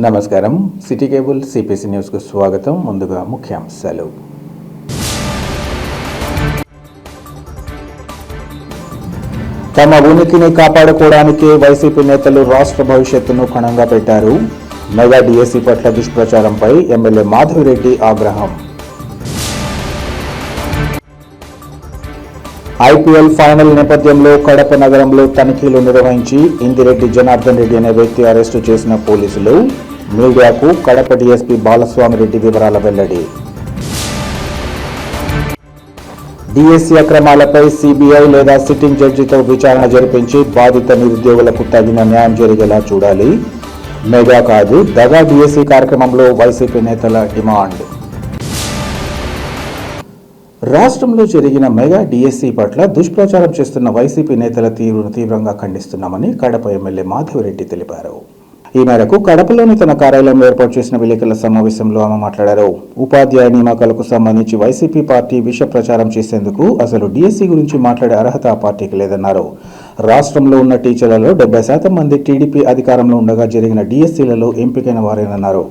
నమస్కారం. City cable CPC న్యూస్కు స్వాగతం. ముందుగా ముఖ్యాంశాలు. తమ ఉనికిని కాపాడుకోవడానికి వైసీపీ నేతలు రాష్ట్ర భవిష్యత్తును కణంగా పెట్టారు. మెగా డిఎస్సి పట్ల దుష్ప్రచారంపై ఎమ్మెల్యే మాధవిరెడ్డి ఆగ్రహం. ఐపీఎల్ ఫైనల్ నేపథ్యంలో కడప నగరంలో తనిఖీలు నిర్వహించి ఇందిరెడ్డి జనార్దన్ రెడ్డి అనే వ్యక్తి అరెస్టు చేసిన పోలీసులు. మీడియాకు కడప డీఎస్పీ బాలస్వామిరెడ్డి వివరాల వెల్లడి. డిఎస్సి అక్రమాలపై సిబిఐ లేదా సిట్టింగ్ జడ్జితో విచారణ జరిపించి బాధిత నిరుద్యోగులకు తగిన న్యాయం జరిగేలా చూడాలి. మెగా కాదు దగా డిఎస్సి కార్యక్రమంలో వైసీపీ నేతల డిమాండ్. రాష్ట్రంలో జరిగిన మెగా డిఎస్సి పట్ల దుష్ప్రచారం చేస్తున్న వైసీపీ నేతల తీవ్రంగా ఖండిస్తున్నామని కడప ఎమ్మెల్యే మాధవిరెడ్డి తెలిపారు. ఈ మేరకు కడపలోని తన కార్యాలయంలో ఏర్పాటు చేసిన విలేకరుల సమావేశంలో ఆమె మాట్లాడారు. ఉపాధ్యాయ నియామకాలకు సంబంధించి వైసీపీ పార్టీ విష ప్రచారం చేసేందుకు అసలు డిఎస్సి గురించి మాట్లాడే అర్హత ఆ పార్టీకి లేదన్నారు. రాష్ట్రంలో ఉన్న టీచర్లలో 70% మంది టీడీపీ అధికారంలో ఉండగా జరిగిన డిఎస్సీలలో ఎంపికైన వారేనన్నారు.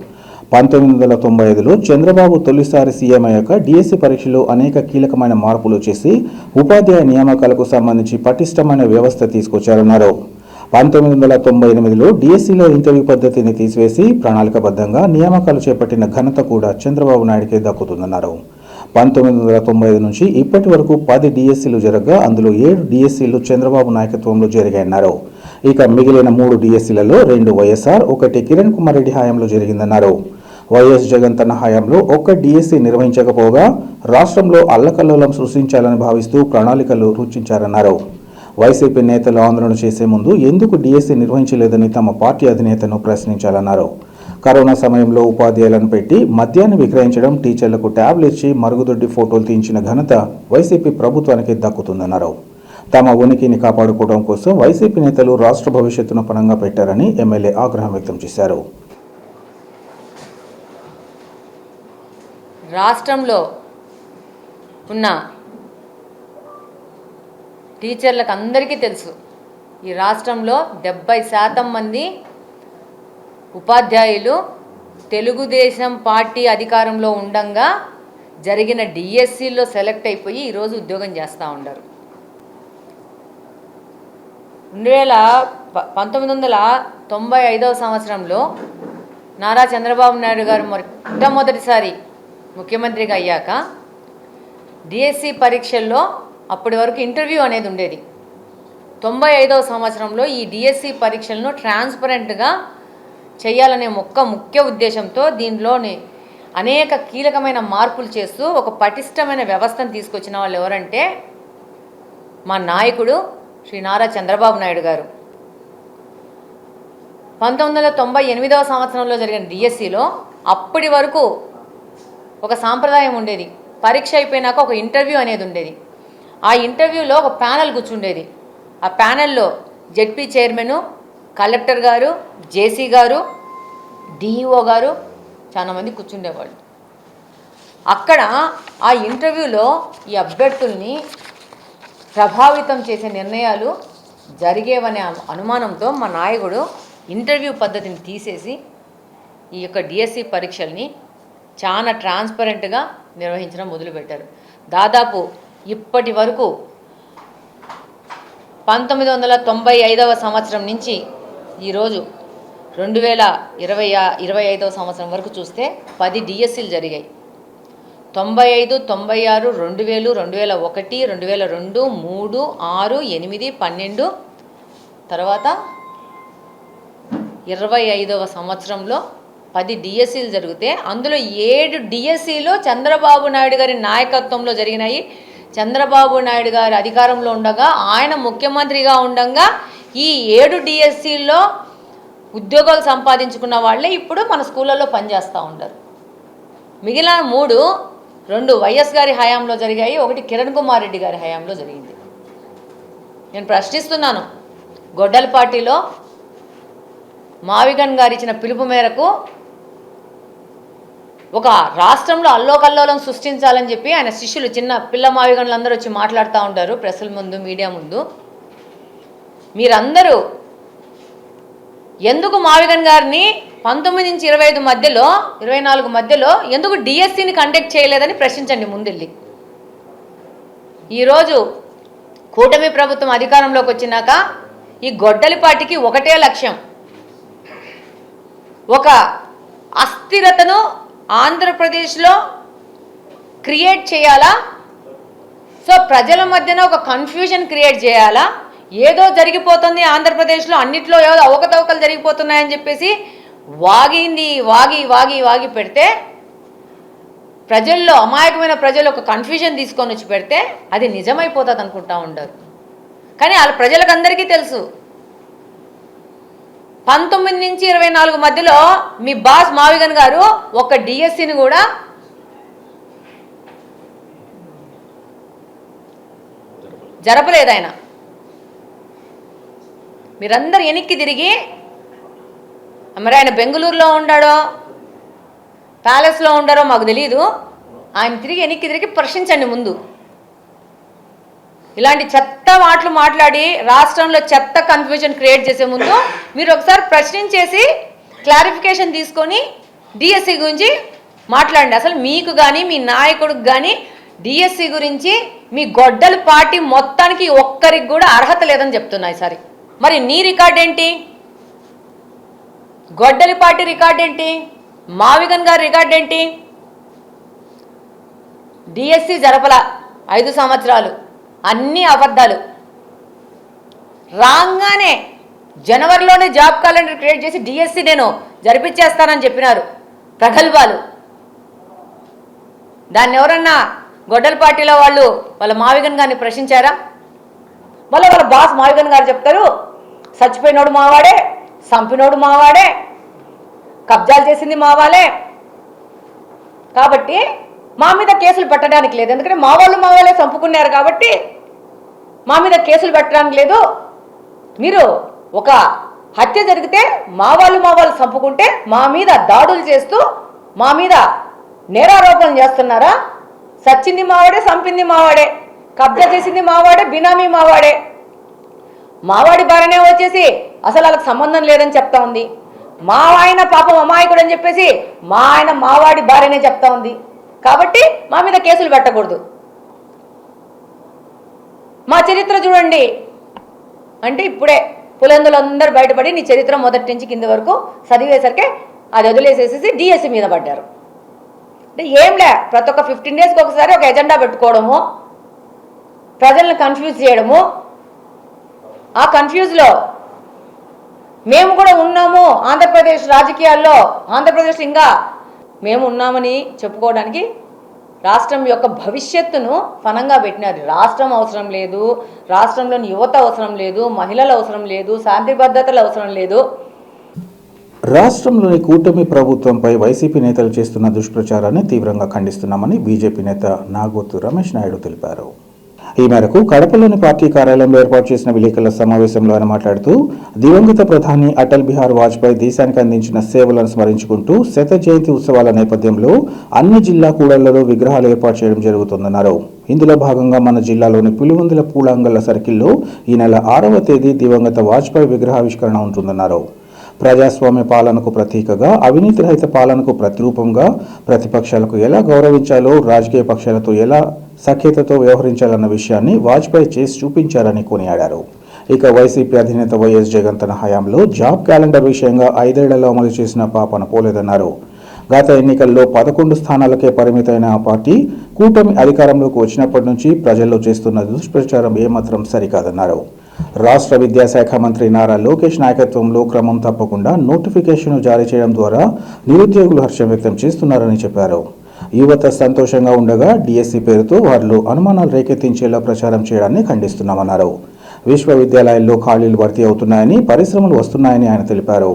1995లో చంద్రబాబు తొలిసారి సీఎం అయ్యాక డిఎస్సి పరీక్షలో అనేక కీలకమైన మార్పులు చేసి ఉపాధ్యాయ నియామకాలకు సంబంధించి పటిష్టమైన వ్యవస్థ తీసుకొచ్చారన్నారు. 1998లో డిఎస్సిలో ఇంటర్వ్యూ పద్ధతిని తీసివేసి ప్రణాళికబద్ధంగా నియామకాలు చేపట్టిన ఘనత కూడా చంద్రబాబు నాయుడికే దక్కుతుందన్నారు. 1995 నుంచి ఇప్పటి వరకు 10 డిఎస్సీలు జరగగా అందులో 7 డిఎస్సీలు చంద్రబాబు నాయకత్వంలో జరిగాయన్నారు. ఇక మిగిలిన 3 డిఎస్సీలలో 2 వైఎస్ఆర్, 1 కిరణ్ కుమార్ రెడ్డి హయాంలో జరిగిందన్నారు. వైఎస్ జగన్ తన హయాంలో 1 డిఎస్సీ నిర్వహించకపోగా రాష్ట్రంలో అల్లకల్లోలం సృష్టించాలని భావిస్తూ ప్రణాళికలు రూచించారన్నారు. వైసీపీ నేతలు ఆందోళన చేసే ముందు ఎందుకు డిఎస్సీ నిర్వహించలేదని తమ పార్టీ అధినేతను ప్రశ్నించాలన్నారు. కరోనా సమయంలో ఉపాధ్యాయులను పెట్టి మద్యాన్ని విక్రయించడం, టీచర్లకు ట్యాబ్లు ఇచ్చి మరుగుదొడ్డి ఫోటోలు తీయించిన ఘనత వైసీపీ ప్రభుత్వానికి దక్కుతుందన్నారు. తమ ఉనికిని కాపాడుకోవడం కోసం వైసీపీ నేతలు రాష్ట్ర భవిష్యత్తును పణంగా పెట్టారని ఎమ్మెల్యే ఆగ్రహం వ్యక్తం చేశారు. రాష్ట్రంలో ఉన్న టీచర్లకు అందరికీ తెలుసు, ఈ రాష్ట్రంలో 70% మంది ఉపాధ్యాయులు తెలుగుదేశం పార్టీ అధికారంలో ఉండంగా జరిగిన డిఎస్సిలో సెలెక్ట్ అయిపోయి ఈరోజు ఉద్యోగం చేస్తూ ఉంటారు. 1995వ సంవత్సరంలో నారా చంద్రబాబు నాయుడు గారు మొట్టమొదటిసారి ముఖ్యమంత్రిగా అయ్యాక డిఎస్సి పరీక్షల్లో అప్పటి వరకు ఇంటర్వ్యూ అనేది ఉండేది. 95వ సంవత్సరంలో ఈ డిఎస్సి పరీక్షలను ట్రాన్స్పరెంట్గా చేయాలనే ముఖ్య ఉద్దేశంతో దీనిలోని అనేక కీలకమైన మార్పులు చేస్తూ ఒక పటిష్టమైన వ్యవస్థను తీసుకొచ్చిన వాళ్ళు ఎవరంటే మా నాయకుడు శ్రీ నారా చంద్రబాబు నాయుడు గారు. 1998వ సంవత్సరంలో జరిగిన డిఎస్సిలో అప్పటి వరకు ఒక సాంప్రదాయం ఉండేది. పరీక్ష అయిపోయినాక ఒక ఇంటర్వ్యూ అనేది ఉండేది. ఆ ఇంటర్వ్యూలో ఒక ప్యానెల్ కూర్చుండేది. ఆ ప్యానెల్లో జెడ్పీ చైర్మన్, కలెక్టర్ గారు, జేసీ గారు, డిఈఓ గారు చాలామంది కూర్చుండేవాళ్ళు. అక్కడ ఆ ఇంటర్వ్యూలో ఈ అభ్యర్థుల్ని ప్రభావితం చేసే నిర్ణయాలు జరిగేవనే అనుమానంతో మా నాయకుడు ఇంటర్వ్యూ పద్ధతిని తీసేసి ఈ యొక్క డిఎస్సి పరీక్షల్ని చాలా ట్రాన్స్పరెంట్గా నిర్వహించడం మొదలుపెట్టారు. దాదాపు ఇప్పటి వరకు 1995వ సంవత్సరం నుంచి ఈరోజు 2025వ సంవత్సరం వరకు చూస్తే 10 డిఎస్సీలు జరిగాయి. 95, 96, 2000, 2001, 2002, 3, 6, 8, 12 తర్వాత 25వ సంవత్సరంలో 10 డిఎస్సీలు జరిగితే అందులో 7 డిఎస్సీలు చంద్రబాబు నాయుడు గారి నాయకత్వంలో జరిగినాయి. చంద్రబాబు నాయుడు గారి అధికారంలో ఉండగా, ఆయన ముఖ్యమంత్రిగా ఉండగా ఈ 7 డిఎస్సీల్లో ఉద్యోగాలు సంపాదించుకున్న వాళ్ళే ఇప్పుడు మన స్కూళ్ళల్లో పనిచేస్తూ ఉంటారు. మిగిలిన 2 వైఎస్ గారి హయాంలో జరిగాయి, 1 కిరణ్ కుమార్ రెడ్డి గారి హయాంలో జరిగింది. నేను ప్రశ్నిస్తున్నాను, గొడ్డలపాటిలో మావిగన్ గారు ఇచ్చిన పిలుపు మేరకు ఒక రాష్ట్రంలో అల్లోకల్లోలం సృష్టించాలని చెప్పి ఆయన శిష్యులు చిన్న పిల్ల మావిగన్లు అందరూ వచ్చి మాట్లాడుతూ ఉంటారు ప్రెస్ల ముందు, మీడియా ముందు. మీరందరూ ఎందుకు మావిగన్ గారిని 19 నుంచి 25 మధ్యలో 24 మధ్యలో ఎందుకు డిఎస్సిని కండక్ట్ చేయలేదని ప్రశ్నించండి ముందెళ్ళి. ఈరోజు కూటమి ప్రభుత్వం అధికారంలోకి వచ్చినాక ఈ గొడ్డలిపాటికి ఒకటే లక్ష్యం, ఒక అస్థిరతను ఆంధ్రప్రదేశ్లో క్రియేట్ చేయాలా, సో ప్రజల మధ్యన ఒక కన్ఫ్యూజన్ క్రియేట్ చేయాలా, ఏదో జరిగిపోతుంది ఆంధ్రప్రదేశ్లో అన్నిట్లో ఏదో అవకతవకలు జరిగిపోతున్నాయని చెప్పేసి వాగి పెడితే ప్రజల్లో అమాయకమైన ప్రజలు ఒక కన్ఫ్యూజన్ తీసుకొని వచ్చి పెడితే అది నిజమైపోతుంది అనుకుంటా ఉండరు. కానీ వాళ్ళ ప్రజలకు అందరికీ తెలుసు 19 నుంచి 24 మధ్యలో మీ బాస్ మావిగన్ గారు ఒక డిఎస్సిని కూడా జరపలేదు. ఆయన మీరందరూ వెనక్కి తిరిగి మరి ఆయన బెంగళూరులో ఉండాడో ప్యాలెస్లో ఉండారో మాకు తెలియదు, ఆయన వెనక్కి తిరిగి ప్రశ్నించండి ముందు. ఇలాంటి చెత్త మాటలు మాట్లాడి రాష్ట్రంలో చెత్త కన్ఫ్యూజన్ క్రియేట్ చేసే ముందు మీరు ఒకసారి ప్రశ్నించేసి క్లారిఫికేషన్ తీసుకొని డిఎస్సి గురించి మాట్లాడండి. అసలు మీకు కానీ మీ నాయకుడికి కానీ డిఎస్సి గురించి మీ గొడ్డల పార్టీ మొత్తానికి ఒక్కరికి కూడా అర్హత లేదని చెప్తున్నాయి. సరే, మరి నీ రికార్డ్ ఏంటి? గొడ్డలి పార్టీ రికార్డ్ ఏంటి? మావిగన్ గారి రికార్డ్ ఏంటి? డిఎస్సి జరపల 5 సంవత్సరాలు, అన్నీ అబద్ధాలు. రాగానే జనవరిలోనే జాబ్ క్యాలెండర్ క్రియేట్ చేసి డిఎస్సి నేను జరిపించేస్తానని చెప్పినారు ప్రగల్భాలు. దాన్ని ఎవరన్నా గొడ్డల పార్టీలో వాళ్ళ మావిగన్ గారిని ప్రశ్నించారా? వాళ్ళ బాస్ మావిగన్ గారు చెప్తారు చచ్చిపోయినోడు మావాడే, చంపినోడు మావాడే, కబ్జాలు చేసింది మావాలే, కాబట్టి మా మీద కేసులు పెట్టడానికి లేదు, ఎందుకంటే మా వాళ్ళే చంపుకున్నారు కాబట్టి మా మీద కేసులు పెట్టడానికి లేదు. మీరు ఒక హత్య జరిగితే మా వాళ్ళు చంపుకుంటే మా మీద దాడులు చేస్తూ మా మీద నేరారోపణలు చేస్తున్నారా? సచ్చింది మావాడే, చంపింది మావాడే, కబ్జా చేసింది మావాడే, బినామీ మావాడే. మావాడి భార్యనే వచ్చేసి అసలు వాళ్ళకి సంబంధం లేదని చెప్తా ఉంది. మా ఆయన పాపం అమాయకుడు అని చెప్పేసి మావాడి భార్యనే చెప్తా ఉంది. కాబట్టి మా మీద కేసులు పెట్టకూడదు. మా చరిత్ర చూడండి అంటే ఇప్పుడే పులందులందరూ బయటపడి నీ చరిత్ర మొదటి నుంచి కింద వరకు చదివేసరికి అది వదిలేసేసి డిఎస్సి మీద పడ్డారు. అంటే ఏంలే, ప్రతి ఒక్క 15 డేస్కి ఒకసారి ఒక ఎజెండా పెట్టుకోవడము, ప్రజలను కన్ఫ్యూజ్ చేయడము. ఆ కన్ఫ్యూజ్లో మేము కూడా ఉన్నాము, ఆంధ్రప్రదేశ్ రాజకీయాల్లో ఆంధ్రప్రదేశ్ ఇంకా మేము ఉన్నామని చెప్పుకోవడానికి రాష్ట్రం యొక్క భవిష్యత్తును ఫనంగా పెట్టినారు. రాష్ట్రం అవసరం లేదు, రాష్ట్రంలోని యువత అవసరం లేదు, మహిళలు అవసరం లేదు, శాంతి భద్రతలు అవసరం లేదు. రాష్ట్రంలోని కూటమి ప్రభుత్వంపై వైసీపీ నేతలు చేస్తున్న దుష్ప్రచారాన్ని తీవ్రంగా ఖండిస్తున్నామని బీజేపీ నేత నాగోతు రమేష్ నాయుడు తెలిపారు. ఈ మేరకు కడపలోని పార్టీ కార్యాలయంలో ఏర్పాటు చేసిన విలేకరుల సమావేశంలో ఆయన మాట్లాడుతూ దివంగత ప్రధాని అటల్ బిహారీ వాజ్పేయి దేశానికి అందించిన సేవలను స్మరించుకుంటూ శత జయంతి ఉత్సవాల నేపథ్యంలో అన్ని జిల్లా కూడళ్లలో విగ్రహాలు ఏర్పాటు చేయడం జరుగుతుందన్నారు. ఇందులో భాగంగా మన జిల్లాలోని పులివెందుల పూలాంగళ్ల సర్కిల్లో ఈ నెల 6వ తేదీ దివంగత వాజ్పేయి విగ్రహావిష్కరణ ఉంటుందన్నారు. ప్రజాస్వామ్య పాలనకు ప్రతీకగా, అవినీతి రహిత పాలనకు ప్రతిరూపంగా ప్రతిపక్షాలకు ఎలా గౌరవించాలో, రాజకీయ పక్షాలతో ఎలా సఖ్యతతో వ్యవహరించాలన్న విషయాన్ని వాజ్పేయి చేసి చూపించారని కొనియాడారు. ఇక వైసీపీ అధినేత వైఎస్ జగన్ తన హయాంలో జాబ్ క్యాలెండర్ విషయంగా 5 ఏళ్లలో అమలు చేసిన పాపన పోలేదన్నారు. గత ఎన్నికల్లో 11 స్థానాలకే పరిమితమైన ఆ పార్టీ కూటమి అధికారంలోకి వచ్చినప్పటి నుంచి ప్రజల్లో చేస్తున్న దుష్ప్రచారం ఏమాత్రం సరికాదన్నారు. రాష్ట్ర విద్యాశాఖ మంత్రి నారా లోకేష్ నాయకత్వంలో క్రమం తప్పకుండా నోటిఫికేషన్ జారీ చేయడం ద్వారా నిరుద్యోగులు హర్షం వ్యక్తం చేస్తున్నారని చెప్పారు. యువత సంతోషంగా ఉండగా డిఎస్సి పేరుతో వారిలో అనుమానాలు రేకెత్తించేలా ప్రచారం చేయడాన్ని ఖండిస్తున్నామన్నారు. విశ్వవిద్యాలయాల్లో ఖాళీలు భర్తీ అవుతున్నాయని, పరిశ్రమలు వస్తున్నాయని ఆయన తెలిపారు.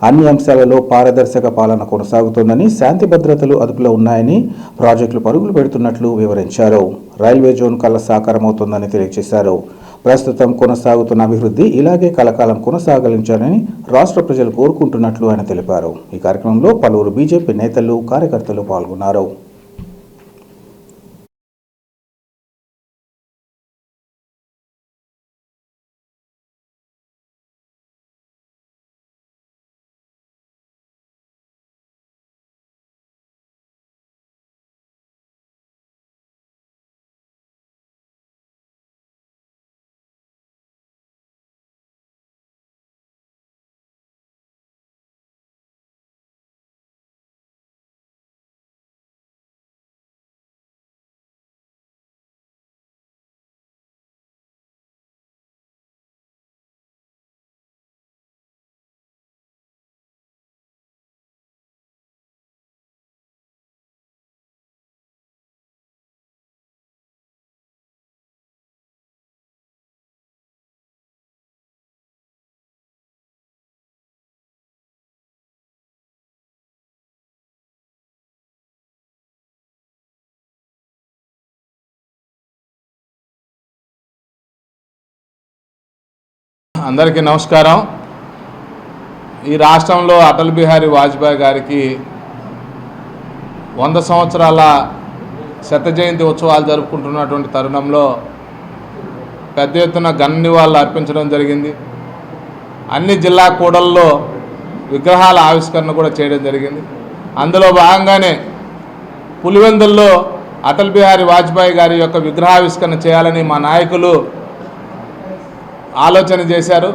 అన్ని అంశాలలో పారదర్శక పాలన కొనసాగుతోందని, శాంతి భద్రతలు అదుపులో ఉన్నాయని, ప్రాజెక్టులు పరుగులు పెడుతున్నట్లు వివరించారు. రైల్వే జోన్ కల సాకారమవుతోందని తెలియజేశారు. ప్రస్తుతం కొనసాగుతున్న అభివృద్ధి ఇలాగే కలకాలం కొనసాగించాలని రాష్ట్ర ప్రజలు కోరుకుంటున్నట్లు ఆయన తెలిపారు. ఈ కార్యక్రమంలో పలువురు బీజేపీ నేతలు, కార్యకర్తలు పాల్గొన్నారు. అందరికీ నమస్కారం. ఈ రాష్ట్రంలో అటల్ బిహారీ వాజ్పేయి గారికి 100 సంవత్సరాల శత జయంతి ఉత్సవాలు జరుపుకుంటున్నటువంటి తరుణంలో పెద్ద ఎత్తున ఘన నివాళులు అర్పించడం జరిగింది. అన్ని జిల్లా కూడల్లో విగ్రహాల ఆవిష్కరణ కూడా చేయడం జరిగింది. అందులో భాగంగానే పులివెందుల్లో అటల్ బిహారీ వాజ్పేయి గారి యొక్క విగ్రహావిష్కరణ చేయాలని మా నాయకులు ఆలోచన చేశారు.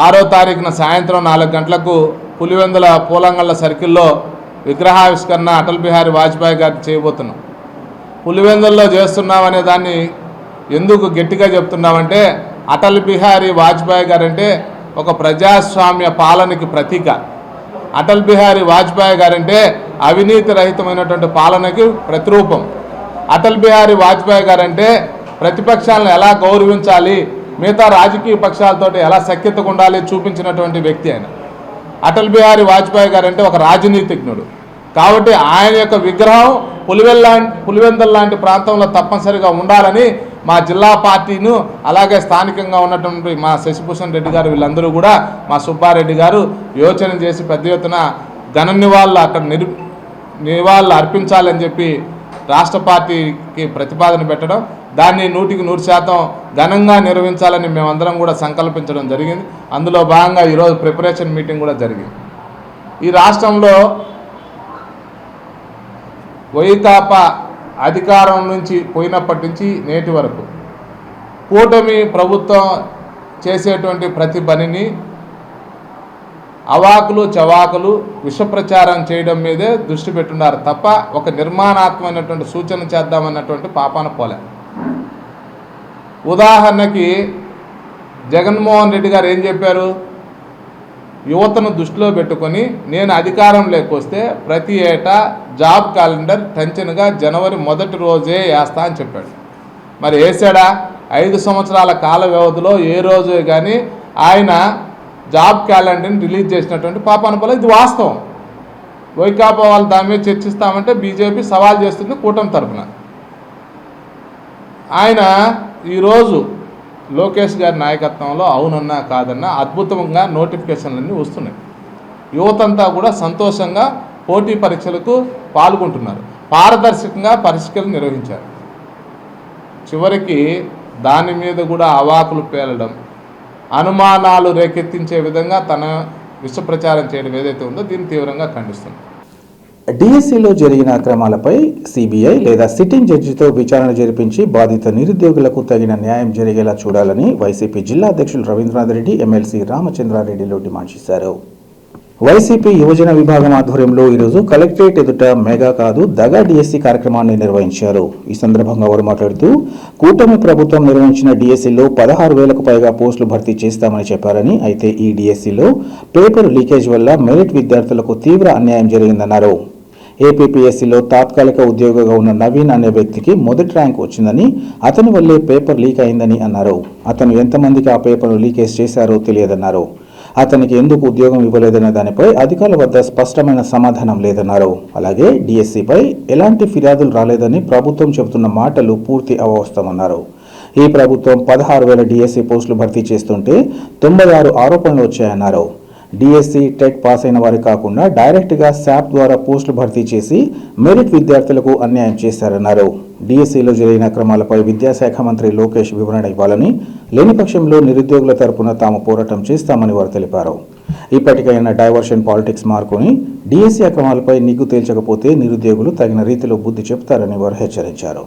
6వ తారీఖున సాయంత్రం 4 గంటలకు పులివెందుల పూలంగళ్ళ సర్కిల్లో విగ్రహావిష్కరణ అటల్ బిహారీ వాజ్పేయి గారికి చేయబోతున్నాం. పులివెందుల్లో చేస్తున్నామనే దాన్ని ఎందుకు గట్టిగా చెప్తున్నామంటే, అటల్ బిహారీ వాజ్పేయి గారంటే ఒక ప్రజాస్వామ్య పాలనకి ప్రతీక. అటల్ బిహారీ వాజ్పేయి గారంటే అవినీతి రహితమైనటువంటి పాలనకి ప్రతిరూపం. అటల్ బిహారీ వాజ్పేయి గారంటే ప్రతిపక్షాలను ఎలా గౌరవించాలి, మిగతా రాజకీయ పక్షాలతో ఎలా సఖ్యతగా ఉండాలి చూపించినటువంటి వ్యక్తి ఆయన. అటల్ బిహారీ వాజ్పేయి గారంటే ఒక రాజనీతిజ్ఞుడు. కాబట్టి ఆయన యొక్క విగ్రహం పులివెందుల లాంటి ప్రాంతంలో తప్పనిసరిగా ఉండాలని మా జిల్లా పార్టీను, అలాగే స్థానికంగా ఉన్నటువంటి మా శశిభూషణ్ రెడ్డి గారు, వీళ్ళందరూ కూడా మా సుబ్బారెడ్డి గారు యోచన చేసి పెద్ద ఎత్తున ఘన నివాళులు అక్కడ నివాళులు అర్పించాలని చెప్పి రాష్ట్ర పార్టీకి ప్రతిపాదన పెట్టడం, దాన్ని 100% ఘనంగా నిర్వహించాలని మేమందరం కూడా సంకల్పించడం జరిగింది. అందులో భాగంగా ఈరోజు ప్రిపరేషన్ మీటింగ్ కూడా జరిగింది. ఈ రాష్ట్రంలో వైకాపా అధికారం నుంచి పోయినప్పటి నుంచి నేటి వరకు కూటమి ప్రభుత్వం చేసేటువంటి ప్రతి పనిని అవాకులు చవాకులు విషప్రచారం చేయడం మీదే దృష్టి పెట్టున్నారు తప్ప ఒక నిర్మాణాత్మకమైనటువంటి సూచన చేద్దామన్నటువంటి పాపాన పోలే. ఉదాహరణకి జగన్మోహన్ రెడ్డి గారు ఏం చెప్పారు, యువతను దృష్టిలో పెట్టుకొని నేను అధికారం లేకొస్తే ప్రతి ఏటా జాబ్ క్యాలెండర్ టెన్షన్గా జనవరి 1వ రోజే వేస్తా అని చెప్పాడు. మరి వేసాడా? 5 సంవత్సరాల కాల వ్యవధిలో ఏ రోజు కానీ ఆయన జాబ్ క్యాలెండర్ని రిలీజ్ చేసినటువంటి పాపాన పోలే. ఇది వాస్తవం. వైకాపా వాళ్ళు దాని మీద చర్చిస్తామంటే బీజేపీ సవాల్ చేస్తుంది కూటమి తరఫున. ఆయన ఈరోజు లోకేష్ గారి నాయకత్వంలో అవునన్నా కాదన్నా అద్భుతంగా నోటిఫికేషన్లన్నీ వస్తున్నాయి. యువతంతా కూడా సంతోషంగా పోటీ పరీక్షలకు పాల్గొంటున్నారు. పారదర్శకంగా పరీక్షలు నిర్వహించారు. చివరికి దాని మీద కూడా అవాకులు పేలడం, అనుమానాలు రేకెత్తించే విధంగా తన విషప్రచారం చేయడం ఏదైతే ఉందో దీన్ని తీవ్రంగా ఖండిస్తుంది. డిఎస్సిలో జరిగిన అక్రమాలపై సిబిఐ లేదా సిట్టింగ్ జడ్జితో విచారణ జరిపించి బాధిత నిరుద్యోగులకు తగిన న్యాయం జరిగేలా చూడాలని వైసీపీ జిల్లా అధ్యక్షులు రవీంద్రనాథ్ రెడ్డి, ఎమ్మెల్సీ రామచంద్రారెడ్డిలు డిమాండ్ చేశారు. వైసీపీ యువజన విభాగం ఆధ్వర్యంలో ఈరోజు కలెక్టరేట్ ఎదుట మెగా కాదు దగా డిఎస్సి కార్యక్రమాన్ని నిర్వహించారు. ఈ సందర్భంగా వారు మాట్లాడుతూ కూటమి ప్రభుత్వం నిర్వహించిన డిఎస్సిలో 16,000కు పైగా పోస్టులు భర్తీ చేస్తామని చెప్పారని, అయితే ఈ డిఎస్సిలో పేపర్ లీకేజ్ వల్ల మెరిట్ విద్యార్థులకు తీవ్ర అన్యాయం జరిగిందన్నారు. ఏపీపీఎస్సీలో తాత్కాలిక ఉద్యోగిగా ఉన్న నవీన్ అనే వ్యక్తికి మొదటి ర్యాంక్ వచ్చిందని, అతని వల్లే పేపర్ లీక్ అయిందని అన్నారు. అతను ఎంతమందికి ఆ పేపర్ను లీకేజ్ చేశారో తెలియదన్నారు. అతనికి ఎందుకు ఉద్యోగం ఇవ్వలేదనే దానిపై అధికారుల వద్ద స్పష్టమైన సమాధానం లేదన్నారు. అలాగే డిఎస్సిపై ఎలాంటి ఫిర్యాదులు రాలేదని ప్రభుత్వం చెబుతున్న మాటలు పూర్తి అవాస్తవమన్నారు. ఈ ప్రభుత్వం 16,000 డిఎస్సి పోస్టులు భర్తీ చేస్తుంటే 96 ఆరోపణలు వచ్చాయన్నారు. డిఎస్సి టెట్ పాస్ అయిన వారికి కాకుండా డైరెక్ట్గా శాప్ ద్వారా పోస్టులు భర్తీ చేసి మెరిట్ విద్యార్థులకు అన్యాయం చేశారన్నారు. డిఎస్సిలో జరిగిన అక్రమాలపై విద్యాశాఖ మంత్రి లోకేష్ వివరణ ఇవ్వాలని, లేని పక్షంలో నిరుద్యోగుల తరపున తాము పోరాటం చేస్తామని వారు తెలిపారు. ఇప్పటికైనా డైవర్షన్ పాలిటిక్స్ మార్కొని డిఎస్సి అక్రమాలపై నిగ్గు తేల్చకపోతే నిరుద్యోగులు తగిన రీతిలో బుద్ధి చెప్తారని వారు హెచ్చరించారు.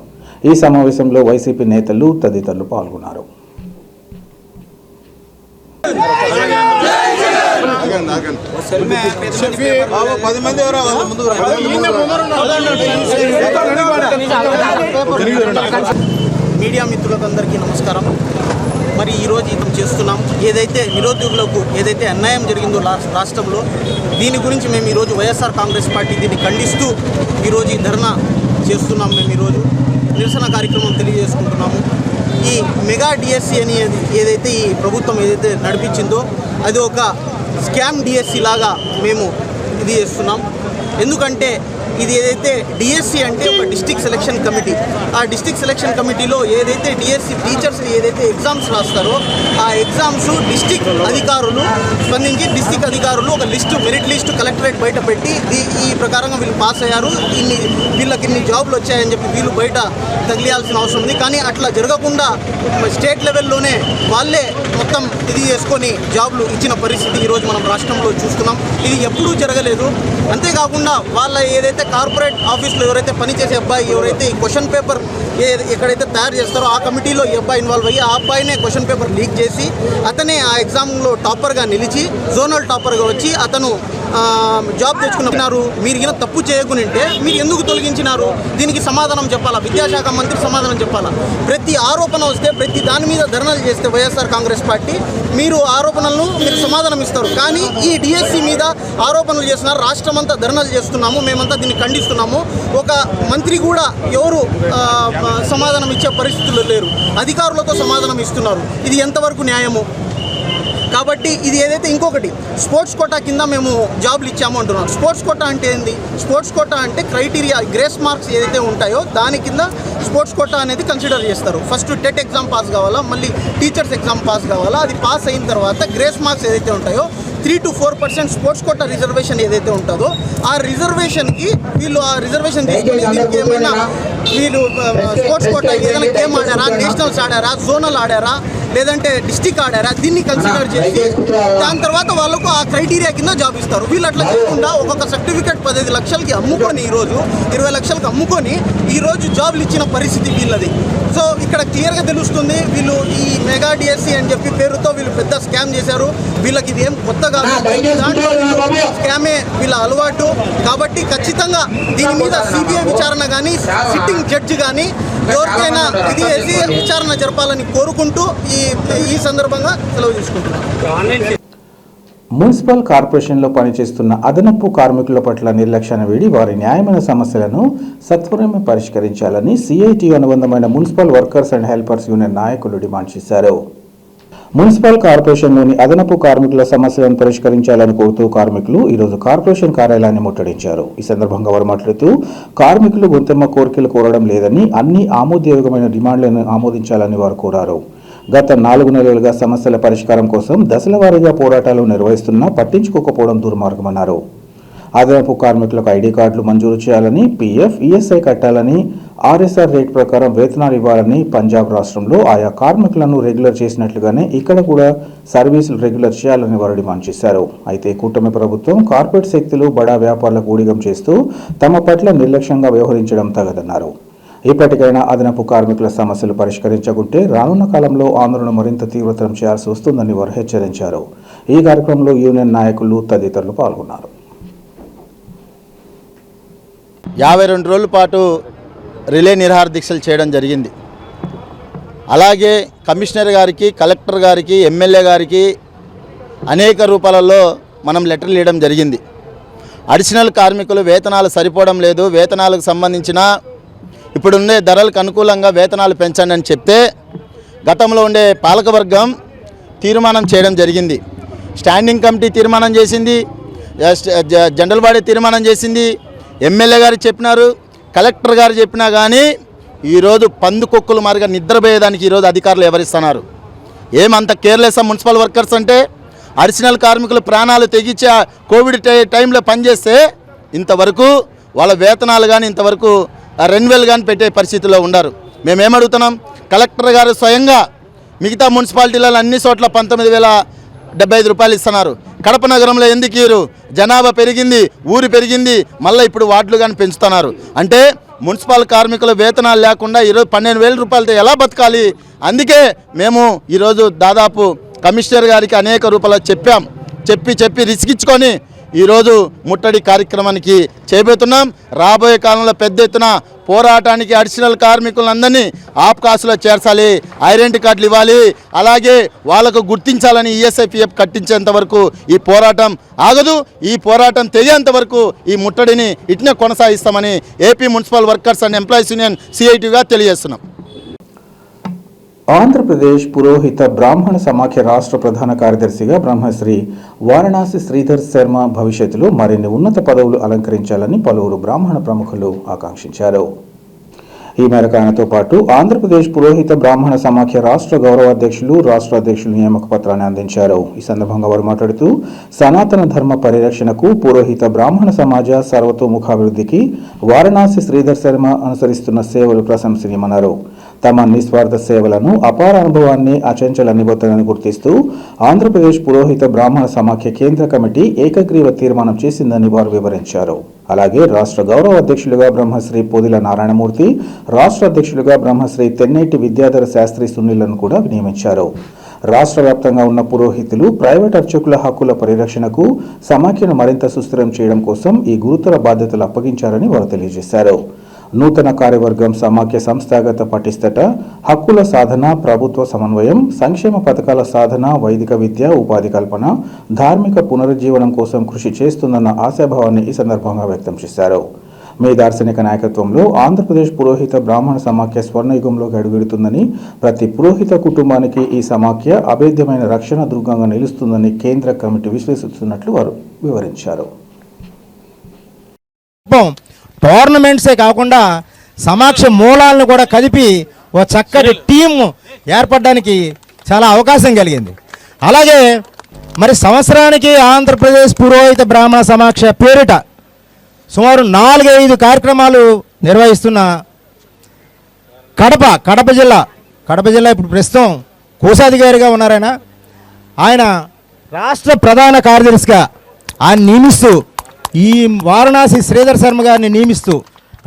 ఈ సమావేశంలో వైసీపీ నేతలు తదితరులు పాల్గొన్నారు. మీడియా మిత్రులకు అందరికీ నమస్కారం. మరి ఈరోజు ఇతం చేస్తున్నాం ఏదైతే నిరుద్యోగులకు ఏదైతే అన్యాయం జరిగిందో రాష్ట్రంలో, దీని గురించి మేము ఈరోజు వైఎస్ఆర్ కాంగ్రెస్ పార్టీ దీన్ని ఖండిస్తూ ఈరోజు ఈ ధర్నా చేస్తున్నాం. మేము ఈరోజు నిరసన కార్యక్రమం తెలియజేసుకుంటున్నాము. ఈ మెగా డిఎస్సి అనేది ఏదైతే ఈ ప్రభుత్వం ఏదైతే నడిపించిందో అది ఒక స్కామ్ డిఎస్సి లాగా మేము ఇది చేస్తున్నాం. ఎందుకంటే ఇది ఏదైతే డిఎస్సి అంటే ఒక డిస్ట్రిక్ట్ సెలక్షన్ కమిటీ, ఆ డిస్ట్రిక్ట్ సెలక్షన్ కమిటీలో ఏదైతే డిఎస్సి టీచర్స్ ఏదైతే ఎగ్జామ్స్ రాస్తారో ఆ ఎగ్జామ్స్ డిస్ట్రిక్ట్ అధికారులు స్పందించి డిస్ట్రిక్ట్ అధికారులు ఒక లిస్టు మెరిట్ లిస్టు కలెక్టరేట్ బయట పెట్టి ఈ ప్రకారంగా వీళ్ళు పాస్ అయ్యారు, వీళ్ళకి ఇన్ని జాబులు వచ్చాయని చెప్పి వీళ్ళు బయట తగిలియాల్సిన అవసరం ఉంది. కానీ అట్లా జరగకుండా స్టేట్ లెవెల్లోనే వాళ్ళే మొత్తం ఇది చేసుకొని జాబ్లు ఇచ్చిన పరిస్థితి ఈరోజు మనం రాష్ట్రంలో చూస్తున్నాం. ఇది ఎప్పుడూ జరగలేదు. అంతేకాకుండా వాళ్ళ ఏదైతే కార్పొరేట్ ఆఫీస్లో ఎవరైతే పనిచేసే అబ్బాయి ఎవరైతే ఈ క్వశ్చన్ పేపర్ ఎక్కడైతే తయారు చేస్తారో ఆ కమిటీలో ఈ అబ్బాయి ఇన్వాల్వ్ అయ్యి ఆ అబ్బాయినే క్వశ్చన్ పేపర్ లీక్ చేసి అతనే ఆ ఎగ్జామ్లో టాపర్గా నిలిచి జోనల్ టాపర్గా వచ్చి అతను జాబ్ తెచ్చుకున్నారు. మీరు ఈయన తప్పు చేయకునింటే మీరు ఎందుకు తొలగించినారు? దీనికి సమాధానం చెప్పాలా, విద్యాశాఖ మంత్రి సమాధానం చెప్పాలా. ప్రతి ఆరోపణ వస్తే ప్రతి దాని మీద ధర్నాలు చేస్తే వైఎస్ఆర్ కాంగ్రెస్ పార్టీ మీరు ఆరోపణలను మీరు సమాధానం ఇస్తారు. కానీ ఈ డిఎస్సి మీద ఆరోపణలు చేస్తున్నారు, రాష్ట్రమంతా ధర్నాలు చేస్తున్నాము, మేమంతా దీన్ని ఖండిస్తున్నాము. ఒక మంత్రి కూడా ఎవరు సమాధానం ఇచ్చే పరిస్థితులు లేరు, అధికారులతో సమాధానం ఇస్తున్నారు. ఇది ఎంతవరకు న్యాయము? కాబట్టి ఇది ఏదైతే ఇంకొకటి స్పోర్ట్స్ కోటా కింద మేము జాబులు ఇచ్చాము అంటున్నారు. స్పోర్ట్స్ కోటా అంటే ఏంది? స్పోర్ట్స్ కోటా అంటే క్రైటీరియా గ్రేస్ మార్క్స్ ఏదైతే ఉంటాయో దాని కింద స్పోర్ట్స్ కోటా అనేది కన్సిడర్ చేస్తారు. ఫస్ట్ టెట్ ఎగ్జామ్ పాస్ కావాలా, మళ్ళీ టీచర్స్ ఎగ్జామ్ పాస్ కావాలా. అది పాస్ అయిన తర్వాత గ్రేస్ మార్క్స్ ఏదైతే ఉంటాయో 3 to 4% స్పోర్ట్స్ కోటా రిజర్వేషన్ ఏదైతే ఉంటుందో ఆ రిజర్వేషన్కి వీళ్ళు ఆ రిజర్వేషన్ తీసుకుని దీనికి ఏమైనా వీళ్ళు స్పోర్ట్స్ కోటా ఏదైనా గేమ్ ఆడారా, నేషనల్స్ ఆడారా, జోనల్ ఆడారా, లేదంటే డిస్టిక్ ఆడారా, దీన్ని కన్సిడర్ చేసి దాని తర్వాత వాళ్ళకు ఆ క్రైటీరియా కింద జాబ్ ఇస్తారు. వీళ్ళు అట్లా చేయకుండా ఒక్కొక్క సర్టిఫికేట్ 15 లక్షలకి అమ్ముకొని ఈరోజు 20 లక్షలకి అమ్ముకొని ఈరోజు జాబ్లు ఇచ్చిన పరిస్థితి వీళ్ళది. సో ఇక్కడ క్లియర్గా తెలుస్తుంది వీళ్ళు ఈ మెగా డిఎస్సి అని చెప్పి పేరుతో వీళ్ళు పెద్ద స్కామ్ చేశారు. వీళ్ళకి ఇది ఏం కొత్త కాదు, దాంట్లో స్కామే వీళ్ళ అలవాటు. కాబట్టి ఖచ్చితంగా దీని మీద సిబిఐ విచారణ కానీ సిట్టింగ్ జడ్జి కానీ ఎవరికైనా ఇది వేసి విచారణ జరపాలని కోరుకుంటూ ఈ సందర్భంగా సెలవు తీసుకుంటున్నాను. మున్సిపల్ కార్పొరేషన్లో పనిచేస్తున్న అదనపు కార్మికుల పట్ల నిర్లక్ష్యాన్ని వీడి వారి న్యాయమైన సమస్యలను సత్వరమే పరిష్కరించాలని సిఐటి అనుబంధమైన municipal workers and helpers union నాయకులు డిమాండ్ చేశారు. మున్సిపల్ కార్పొరేషన్లోని అదనపు కార్మికుల సమస్యలను పరిష్కరించాలని కోరుతూ కార్మికులు ఈరోజు కార్పొరేషన్ కార్యాలయాన్ని ముట్టడించారు. ఈ సందర్భంగా వారు మాట్లాడుతూ కార్మికులు గొంతెమ్మ కోరికలు కోరడం లేదని అన్ని ఆమోదయోగ్యమైన డిమాండ్లను ఆమోదించాలని వారు కోరారు. గత 4 నెలలుగా సమస్యల పరిష్కారం కోసం దశల వారీగా పోరాటాలు నిర్వహిస్తున్నా పట్టించుకోకపోవడం దుర్మార్గమన్నారు. అదనపు కార్మికులకు ఐడి కార్డులు మంజూరు చేయాలని, పీఎఫ్, ఈఎస్ఐ కట్టాలని, ఆర్ఎస్ఆర్ రేట్ ప్రకారం వేతనాలు ఇవ్వాలని, పంజాబ్ రాష్ట్రంలో ఆయా కార్మికులను రెగ్యులర్ చేసినట్లుగానే ఇక్కడ కూడా సర్వీసులు రెగ్యులర్ చేయాలని వారు డిమాండ్ చేశారు. అయితే కూటమి ప్రభుత్వం కార్పొరేట్ శక్తులు బడా వ్యాపారులకు ఊడిగం చేస్తూ తమ పట్ల నిర్లక్ష్యంగా వ్యవహరించడం తగదన్నారు. ఇప్పటికైనా అదనపు కార్మికుల సమస్యలు పరిష్కరించకుంటే రానున్న కాలంలో ఆందోళన మరింత తీవ్రతరం చేయాల్సి వస్తుందని వారు హెచ్చరించారు. ఈ కార్యక్రమంలో యూనియన్ నాయకులు తదితరులు పాల్గొన్నారు. 52 రోజుల పాటు రిలే నిరాహార దీక్షలు చేయడం జరిగింది. అలాగే కమిషనర్ గారికి, కలెక్టర్ గారికి, ఎమ్మెల్యే గారికి అనేక రూపాలలో మనం లెటర్లు ఇవ్వడం జరిగింది. అడిషనల్ కార్మికులు వేతనాలు సరిపోవడం లేదు, వేతనాలకు సంబంధించిన ఇప్పుడుండే ధరలకు అనుకూలంగా వేతనాలు పెంచండి అని చెప్తే గతంలో ఉండే పాలకవర్గం తీర్మానం చేయడం జరిగింది. స్టాండింగ్ కమిటీ తీర్మానం చేసింది, జనరల్ బాడీ తీర్మానం చేసింది, ఎమ్మెల్యే గారు చెప్పినారు, కలెక్టర్ గారు చెప్పినా కానీ ఈరోజు పందుకొక్కులు మారిగా నిద్రపోయేదానికి ఈరోజు అధికారులు ఎవరిస్తున్నారు. ఏమంత కేర్లెస్ మున్సిపల్ వర్కర్స్ అంటే అడిషనల్ కార్మికులు ప్రాణాలు తెగించి కోవిడ్ టైంలో పనిచేస్తే ఇంతవరకు వాళ్ళ వేతనాలు కానీ ఇంతవరకు రెన్యువల్ కానీ పెట్టే పరిస్థితిలో ఉన్నారు. మేమేమడుగుతున్నాం, కలెక్టర్ గారు స్వయంగా మిగతా మున్సిపాలిటీలలో అన్ని చోట్ల 19,075 రూపాయలు ఇస్తున్నారు. కడప నగరంలో ఎందుకు ఇరు? జనాభా పెరిగింది, ఊరు పెరిగింది, మళ్ళీ ఇప్పుడు వార్డులు కానీ పెంచుతున్నారు. అంటే మున్సిపల్ కార్మికుల వేతనాలు లేకుండా ఈరోజు 12,000 రూపాయలతో ఎలా బతకాలి? అందుకే మేము ఈరోజు దాదాపు కమిషనర్ గారికి అనేక రూపాయలు చెప్పి రిసికించుకొని ఈరోజు ముట్టడి కార్యక్రమానికి చేపడుతున్నాం. రాబోయే కాలంలో పెద్ద ఎత్తున పోరాటానికి అడిషనల్ కార్మికులందరినీ ఆప్కాసులో చేర్చాలి, ఐడెంటిటీ కార్డులు ఇవ్వాలి, అలాగే వాళ్ళకు గుర్తించాలని ఈఎస్ఐపిఎఫ్ కట్టించేంత వరకు ఈ పోరాటం ఆగదు. ఈ పోరాటం తెగేంత వరకు ఈ ముట్టడిని ఇట్నే కొనసాగిస్తామని AP municipal workers and employees union సిఐటిగా తెలియజేస్తున్నాం. ఆంధ్రప్రదేశ్ పురోహిత బ్రాహ్మణ సమాఖ్య రాష్ట్ర ప్రధాన కార్యదర్శిగా బ్రహ్మశ్రీ వారణాసి శ్రీధర్ శర్మ భవిష్యత్తులో మరిన్ని ఉన్నత పదవులు అలంకరించాలని పలువురు బ్రాహ్మణ ప్రముఖులు ఆకాంక్షించారు. ఈ మేరకు ఆయనతో పాటు ఆంధ్రప్రదేశ్ పురోహిత బ్రాహ్మణ సమాఖ్య రాష్ట్ర గౌరవ అధ్యక్షులు, రాష్ట్ర అధ్యక్షులు నియామక పత్రాన్ని అందించారు. ఈ సందర్భంగా వారు మాట్లాడుతూ సనాతన ధర్మ పరిరక్షణకు, పురోహిత బ్రాహ్మణ సమాజ సర్వతోముఖాభివృద్ధికి వారణాసి శ్రీధర్ శర్మ అనుసరిస్తున్న సేవలు ప్రశంసనీయమన్నారు. తమ నిస్వార్థ సేవలను, అపార అనుభవాన్ని, అచంచల నిబద్ధతను గుర్తిస్తూ ఆంధ్రప్రదేశ్ పురోహిత బ్రాహ్మణ సమాఖ్య కేంద్ర కమిటీ ఏకగ్రీవ తీర్మానం చేసిందని వారు వివరించారు. అలాగే రాష్ట్ర గౌరవ అధ్యక్షులుగా బ్రహ్మశ్రీ పొదిల నారాయణమూర్తి, రాష్ట్ర అధ్యక్షులుగా బ్రహ్మశ్రీ తెన్నేటి విద్యాధర శాస్త్రి సునీలను కూడా నియమించారు. రాష్ట్ర వ్యాప్తంగా ఉన్న పురోహితులు, ప్రైవేట్ అర్చకుల హక్కుల పరిరక్షణకు సమాఖ్యను మరింత సుస్థిరం చేయడం కోసం ఈ గురుతర బాధ్యతలు అప్పగించారని వారు తెలియజేశారు. నూతన కార్యవర్గం సమాఖ్య సంస్థాగత పటిష్టత, హక్కుల సాధన, ప్రభుత్వ సమన్వయం, సంక్షేమ పథకాల సాధన, వైదిక విద్య, ఉపాధి కల్పన, ధార్మిక పునరుజ్జీవనం కోసం కృషి చేస్తుందన్న ఆశాభావాన్ని ఈ సందర్భంగా వ్యక్తం చేశారు. మీ దార్శనిక నాయకత్వంలో ఆంధ్రప్రదేశ్ పురోహిత బ్రాహ్మణ సమాఖ్య స్వర్ణయుగంలోకి అడుగుపెడుతుందని, ప్రతి పురోహిత కుటుంబానికి ఈ సమాఖ్య అభేద్యమైన రక్షణ దుర్గంగా నిలుస్తుందని కేంద్ర కమిటీ విశ్వసిస్తున్నట్లు వారు వివరించారు. టోర్నమెంట్సే కాకుండా సమాఖ్య మూలాలను కూడా కలిపి ఓ చక్కటి టీం ఏర్పడడానికి చాలా అవకాశం కలిగింది. అలాగే మరి సంవత్సరానికి ఆంధ్రప్రదేశ్ పురోహిత బ్రాహ్మణ సమాఖ్య పేరిట సుమారు 4-5 కార్యక్రమాలు నిర్వహిస్తున్న కడప జిల్లా ఇప్పుడు ప్రస్తుతం కోశాధికారిగా ఉన్నారాయన. ఆయన రాష్ట్ర ప్రధాన కార్యదర్శిగా ఆయన నియమిస్తూ, ఈ వారణాసి శ్రీధర్ శర్మ గారిని నియమిస్తూ,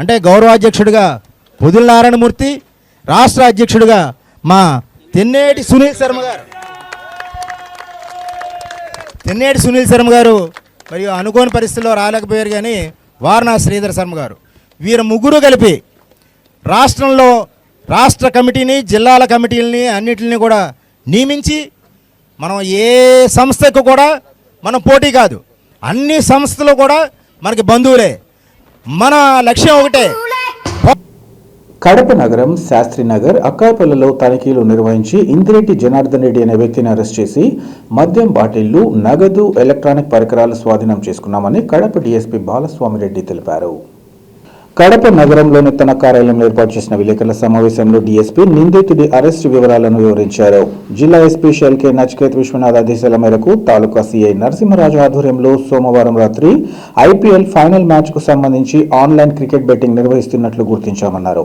అంటే గౌరవాధ్యక్షుడిగా పొదిల నారాయణమూర్తి, రాష్ట్ర అధ్యక్షుడిగా మా తెన్నేటి సునీల్ శర్మ గారు మరియు అనుకోని పరిస్థితుల్లో రాలేకపోయారు. కానీ వారణాసి శ్రీధర్ శర్మ గారు, వీరు ముగ్గురు కలిపి రాష్ట్రంలో రాష్ట్ర కమిటీని, జిల్లాల కమిటీలని అన్నిటిని కూడా నియమించి, మనం ఏ సంస్థకు కూడా మనం పోటీ కాదు, అన్ని సంస్థలు కూడా మనకి బంధువులే. మన లక్ష్యం ఒకటే. కడప నగరం శాస్త్రినగర్, అక్కాపల్లిలో తనిఖీలు నిర్వహించి ఇందిరెడ్డి జనార్దన్ రెడ్డి అనే వ్యక్తిని అరెస్ట్ చేసి మద్యం బాటిళ్లు, నగదు, ఎలక్ట్రానిక్ పరికరాలు స్వాధీనం చేసుకున్నామని కడప డీఎస్పీ బాలస్వామిరెడ్డి తెలిపారు. కడప నగరంలోని తన కార్యాలయంలో ఏర్పాటు చేసిన విలేకరుల సమావేశంలో డీఎస్పీ నిందితుడి అరెస్టు వివరాలను వివరించారు. జిల్లా ఎస్పీ షెల్కే నచికేత్ విశ్వనాథ్ ఆదేశాల మేరకు తాలూకా సీఐ నరసింహరాజు ఆధ్వర్యంలో సోమవారం రాత్రి ఐపీఎల్ ఫైనల్ మ్యాచ్కు సంబంధించి ఆన్లైన్ క్రికెట్ బెట్టింగ్ నిర్వహిస్తున్నట్లు గుర్తించామన్నారు.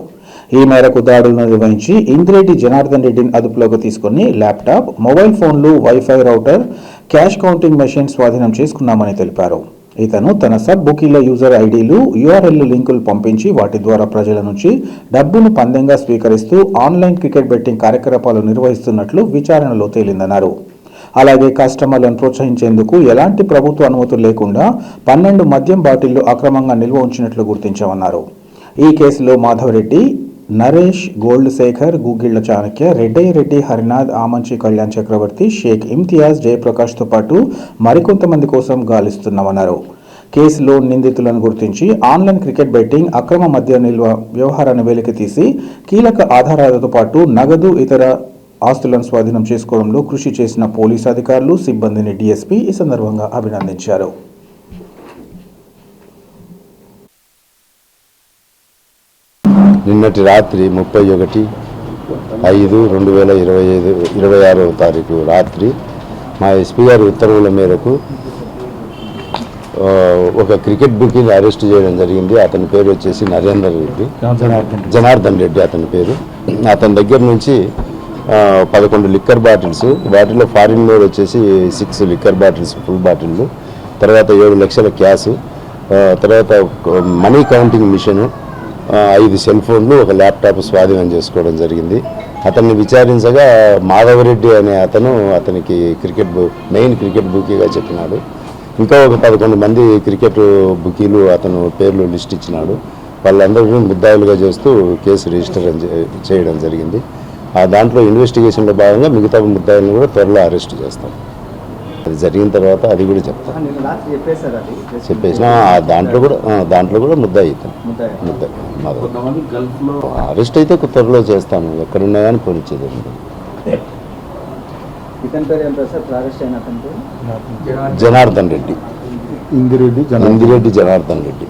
ఈ మేరకు దాడులను నిర్వహించి ఇందిరెడ్డి జనార్దన్ రెడ్డిని అదుపులోకి తీసుకుని ల్యాప్టాప్, మొబైల్ ఫోన్లు, wifi router, cash counting machine స్వాధీనం చేసుకున్నామని తెలిపారు. ఇతను తన సబ్ బుకీల యూజర్ ఐడీలు, యూఆర్ఎల్ లింకులు పంపించి వాటి ద్వారా ప్రజల నుంచి డబ్బును పందెంగా స్వీకరిస్తూ ఆన్లైన్ క్రికెట్ బెట్టింగ్ కార్యకలాపాలు నిర్వహిస్తున్నట్లు విచారణలో తేలిందన్నారు. అలాగే కస్టమర్లను ప్రోత్సహించేందుకు ఎలాంటి ప్రభుత్వ అనుమతులు లేకుండా 12 మద్యం బాటిళ్లు అక్రమంగా నిల్వ ఉంచినట్లు గుర్తించామన్నారు. ఈ కేసులో మాధవరెడ్డి, నరేష్, గోల్డ్ శేఖర్, గూగిళ్ల చాణక్య, రెడ్డయ్య రెడ్డి, హరినాథ్, ఆమంచి కళ్యాణ్ చక్రవర్తి, షేక్ ఇమ్తియాజ్, జయప్రకాష్తో పాటు మరికొంతమంది కోసం గాలిస్తున్నామన్నారు. కేసులో నిందితులను గుర్తించి ఆన్లైన్ క్రికెట్ బెట్టింగ్, అక్రమ మద్య నిల్వ వ్యవహారాన్ని వెలికి తీసి కీలక ఆధారాలతో పాటు నగదు, ఇతర ఆస్తులను స్వాధీనం చేసుకోవడంలో కృషి చేసిన పోలీసు అధికారులు, సిబ్బందిని డీఎస్పీ ఈ సందర్భంగా అభినందించారు. నిన్నటి రాత్రి 31/5/2026 తారీఖు రాత్రి మా ఎస్పీ గారి ఉత్తర్వుల మేరకు ఒక క్రికెట్ బుకీని అరెస్ట్ చేయడం జరిగింది. అతని పేరు వచ్చేసి జనార్దన్ రెడ్డి అతని పేరు. అతని దగ్గర నుంచి 11 లిక్కర్ బాటిల్స్, వాటిలో ఫారిన్ మేడ్ వచ్చేసి 6 లిక్కర్ బాటిల్స్ ఫుల్ బాటిళ్ళు, తర్వాత 7 లక్షల క్యాష్, తర్వాత మనీ కౌంటింగ్ మిషను, 5 సెల్ ఫోన్లు, ఒక ల్యాప్టాప్ స్వాధీనం చేసుకోవడం జరిగింది. అతన్ని విచారించగా మాధవరెడ్డి అనే అతనికి మెయిన్ క్రికెట్ బుకీగా చెప్పినాడు. ఇంకా ఒక 11 మంది క్రికెట్ బుకీలు అతను పేర్లు లిస్ట్ ఇచ్చినాడు. వాళ్ళందరినీ ముద్దాయిలుగా చేస్తూ కేసు రిజిస్టర్ చేయడం జరిగింది. దాంట్లో ఇన్వెస్టిగేషన్లో భాగంగా మిగతా ముద్దాయిలను కూడా త్వరలో అరెస్ట్ చేస్తాం. అది జరిగిన తర్వాత అది కూడా చెప్తాను. చెప్పేసిన దాంట్లో కూడా ముద్దాయి అరెస్ట్ అయితే త్వరలో చేస్తాను. ఎక్కడున్నా కానీ పోనిచ్చేది. జనార్దన్ రెడ్డి, ఇందిరెడ్డి జనార్దన్ రెడ్డి.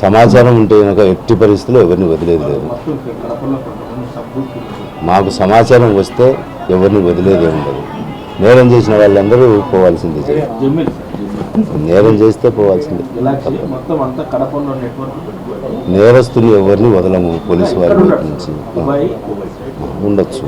సమాచారం ఉంటే కనుక ఎట్టి పరిస్థితుల్లో ఎవరిని వదిలేది లేదు. మాకు సమాచారం వస్తే ఎవరిని వదిలేదే ఉండదు. నేరం చేసిన వాళ్ళందరూ పోవాల్సిందే. నేరం చేస్తే పోవాల్సిందే. నేరస్తులు ఎవరిని వదలము. పోలీసు వారి నుంచి ఉండొచ్చు.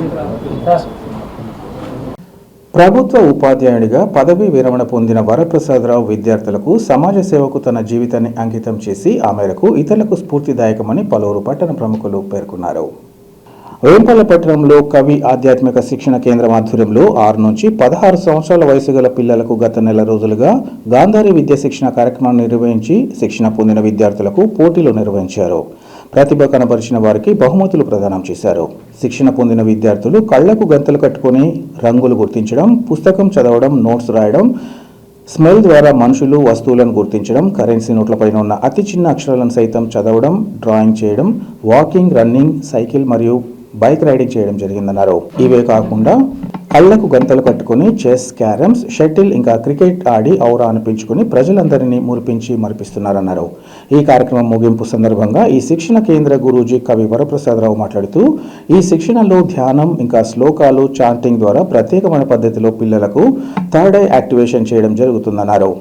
ప్రభుత్వ ఉపాధ్యాయుడిగా పదవీ విరమణ పొందిన వరప్రసాదరావు విద్యార్థులకు సమాజ సేవకు తన జీవితాన్ని అంకితం చేసి ఆ మేరకు ఇతరులకు స్ఫూర్తిదాయకమని పలువురు పట్టణ ప్రముఖులు పేర్కొన్నారు. వేంపల్ల పట్టణంలో కవి ఆధ్యాత్మిక శిక్షణ కేంద్రం ఆధ్వర్యంలో 6 నుంచి 16 సంవత్సరాల వయసు గల పిల్లలకు గత నెల రోజులుగా గాంధారి విద్యా శిక్షణ కార్యక్రమాన్ని నిర్వహించి శిక్షణ పొందిన విద్యార్థులకు పోటీలు నిర్వహించారు. ప్రతిభ కనబరిచిన వారికి బహుమతులు ప్రదానం చేశారు. శిక్షణ పొందిన విద్యార్థులు కళ్లకు గంతలు కట్టుకుని రంగులు గుర్తించడం, పుస్తకం చదవడం, నోట్స్ రాయడం, స్మెల్ ద్వారా మనుషులు వస్తువులను గుర్తించడం, కరెన్సీ నోట్లపైన ఉన్న అతి చిన్న అక్షరాలను సైతం చదవడం, డ్రాయింగ్ చేయడం, వాకింగ్, రన్నింగ్, సైకిల్ మరియు బైక్ రైడింగ్ చేయడం జరిగిందన్నారు. ఇవే కాకుండా కళ్లకు గంతలు కట్టుకుని చెస్, క్యారమ్స్, షటిల్ ఇంకా క్రికెట్ ఆడి ఔరా అనిపించుకుని ప్రజలందరినీ మురిపించి మరిపిస్తున్నారన్నారు. ఈ కార్యక్రమం ముగింపు సందర్భంగా ఈ శిక్షణ కేంద్ర గురూజీ కవి వరప్రసాదరావు మాట్లాడుతూ ఈ శిక్షణలో ధ్యానం ఇంకా శ్లోకాలు, చాంటింగ్ ద్వారా ప్రత్యేకమైన పద్ధతిలో పిల్లలకు థర్డ్ ఐ యాక్టివేషన్ చేయడం జరుగుతుందన్నారు.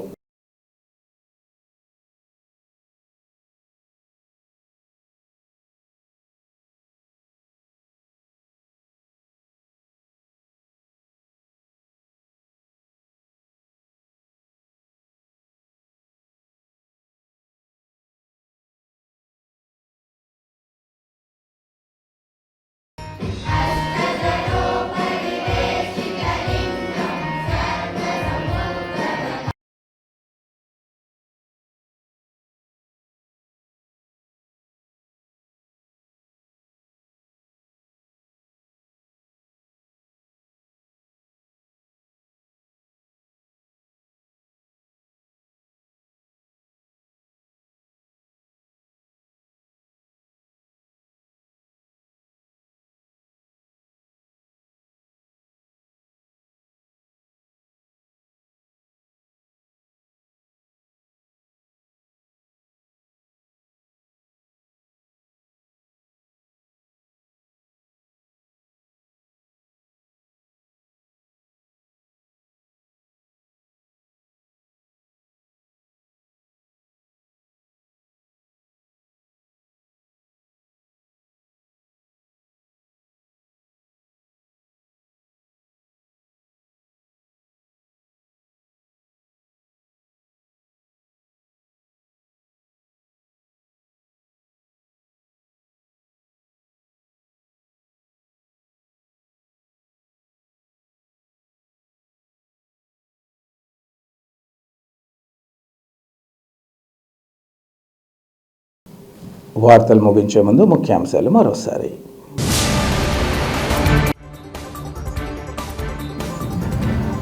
వార్తలు ముగించే ముందు ముఖ్యాంశాలు మరోసారి.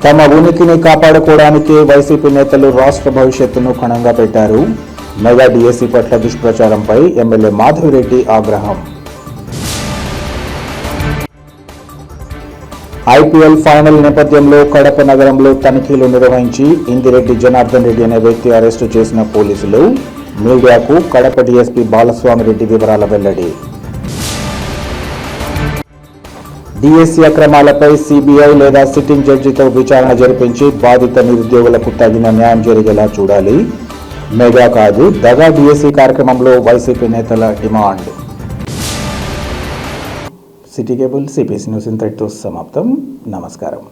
తమ ఉనికిని కాపాడుకోవడానికి వైసీపీ నేతలు రాష్ట్ర భవిష్యత్తును కణంగా పెట్టారు. మెగా డిఎస్సీ పట్ల దుష్ప్రచారంపై ఎమ్మెల్యే మాధవిరెడ్డి ఆగ్రహం. ఐపీఎల్ ఫైనల్ నేపథ్యంలో కడప నగరంలో తనిఖీలు నిర్వహించి ఇందిరెడ్డి జనార్దన్ రెడ్డి అనే వ్యక్తి అరెస్టు చేసిన పోలీసులు. మీడియాకు కడప డీఎస్పీ బాలస్వామిరెడ్డి వివరాల వెల్లడి. డిఎస్సీ అక్రమాలపై సిబిఐ లేదా సిట్టింగ్ జడ్జితో విచారణ జరిపించి బాధిత నిరుద్యోగులకు తగిన న్యాయం జరిగేలా చూడాలి. మెగా కాదు దగా డిఎస్సీ కార్యక్రమంలో వైసీపీ నేతల demand. City cable CPC news ఇంతటితో సమాప్తం. నమస్కారం.